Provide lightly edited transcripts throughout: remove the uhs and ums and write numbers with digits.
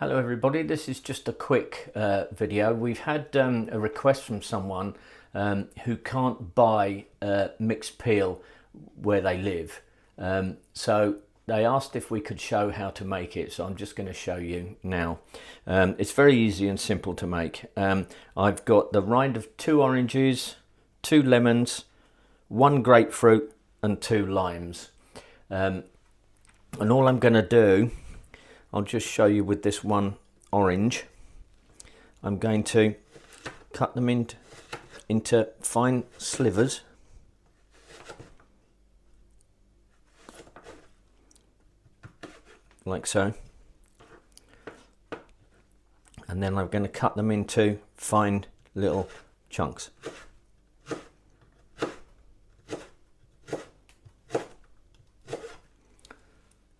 Hello everybody, this is just a quick video. We've had a request from someone who can't buy mixed peel where they live. So they asked if we could show how to make it, so I'm just going to show you now. It's very easy and simple to make. I've got the rind of 2 oranges, 2 lemons, 1 grapefruit and 2 limes. And all I'm going to do, I'll just show you with this one orange. I'm going to cut them into fine slivers. Like so. And then I'm going to cut them into fine little chunks.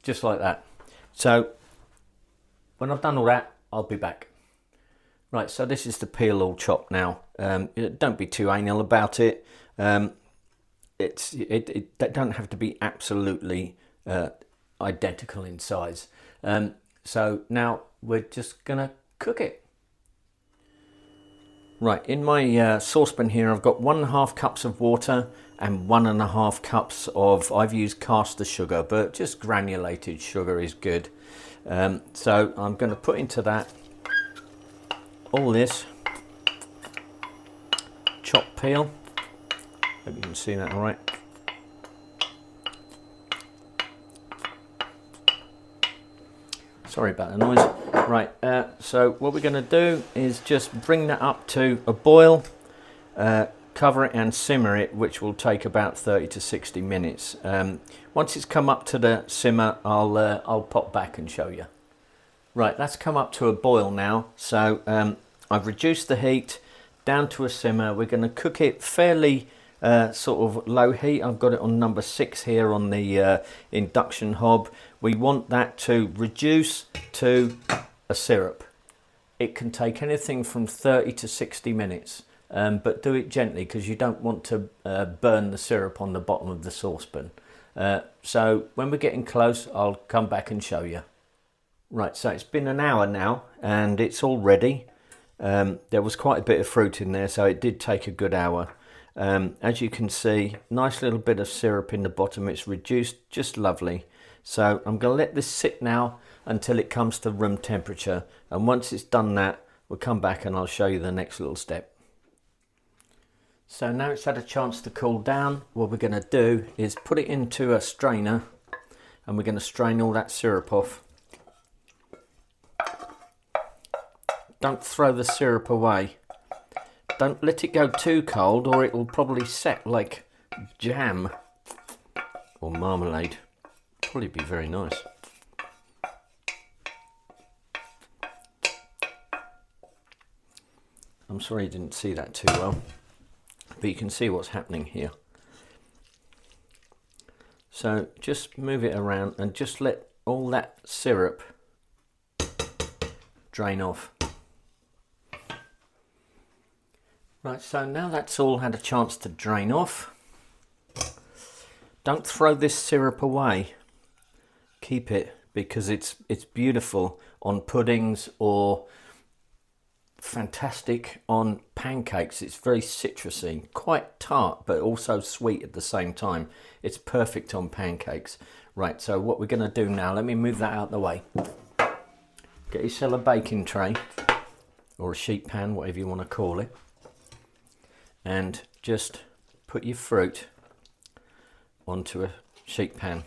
Just like that. So when I've done all that, I'll be back. Right, so this is the peel all chopped now. Don't be too anal about it. They don't have to be absolutely identical in size. So now we're just gonna cook it. Right, in my saucepan here, I've got 1.5 cups of water and 1.5 cups of, I've used caster sugar, but just granulated sugar is good. So I'm going to put into that all this chopped peel. Hope you can see that all right. Sorry about the noise. Right, so what we're going to do is just bring that up to a boil, cover it and simmer it, which will take about 30 to 60 minutes. Once it's come up to the simmer, I'll pop back and show you. Right, that's come up to a boil now, so I've reduced the heat down to a simmer. We're going to cook it fairly sort of low heat. I've got it on number 6 here on the induction hob. We want that to reduce to a syrup. It can take anything from 30 to 60 minutes. But do it gently because you don't want to burn the syrup on the bottom of the saucepan. So when we're getting close, I'll come back and show you. Right, so it's been an hour now and it's all ready. There was quite a bit of fruit in there, so it did take a good hour. As you can see, nice little bit of syrup in the bottom. It's reduced just lovely. So I'm going to let this sit now until it comes to room temperature. And once it's done that, we'll come back and I'll show you the next little step. So now it's had a chance to cool down, what we're going to do is put it into a strainer and we're going to strain all that syrup off. Don't throw the syrup away. Don't let it go too cold or it will probably set like jam or marmalade. Probably be very nice. I'm sorry you didn't see that too well. But you can see what's happening here. So just move it around and just let all that syrup drain off. Right, so now that's all had a chance to drain off. Don't throw this syrup away. Keep it because it's beautiful on puddings or fantastic on pancakes. It's very citrusy, quite tart but also sweet at the same time. It's perfect on pancakes. Right, so what we're going to do now, let me move that out of the way. Get yourself a baking tray or a sheet pan, whatever you want to call it, and just put your fruit onto a sheet pan.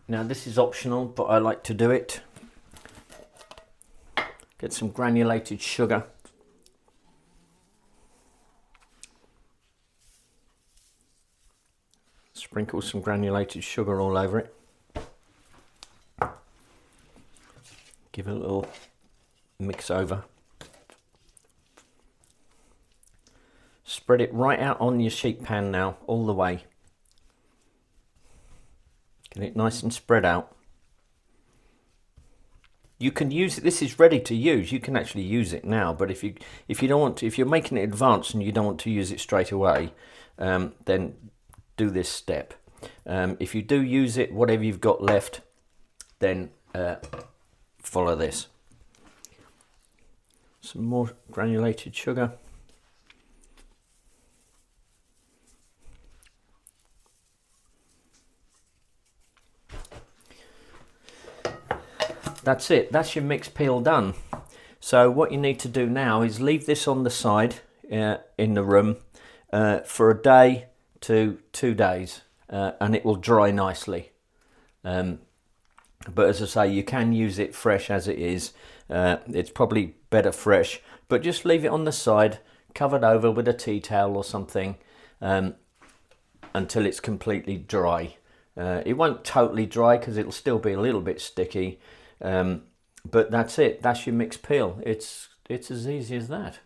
Now this is optional, but I like to do it. Get some granulated sugar. Sprinkle some granulated sugar all over it. Give it a little mix over. Spread it right out on your sheet pan now, all the way. Get it nice and spread out. You can use it. This is ready to use. You can actually use it now. But if you don't want to, if you're making it advanced and you don't want to use it straight away, then do this step. If you do use it, whatever you've got left, then follow this. Some more granulated sugar. That's it, that's your mixed peel done. So what you need to do now is leave this on the side in the room for a day to 2 days, and it will dry nicely. But as I say, you can use it fresh as it is. It's probably better fresh, but just leave it on the side, covered over with a tea towel or something, until it's completely dry. It won't totally dry because it'll still be a little bit sticky. But that's it. That's your mixed peel. It's as easy as that.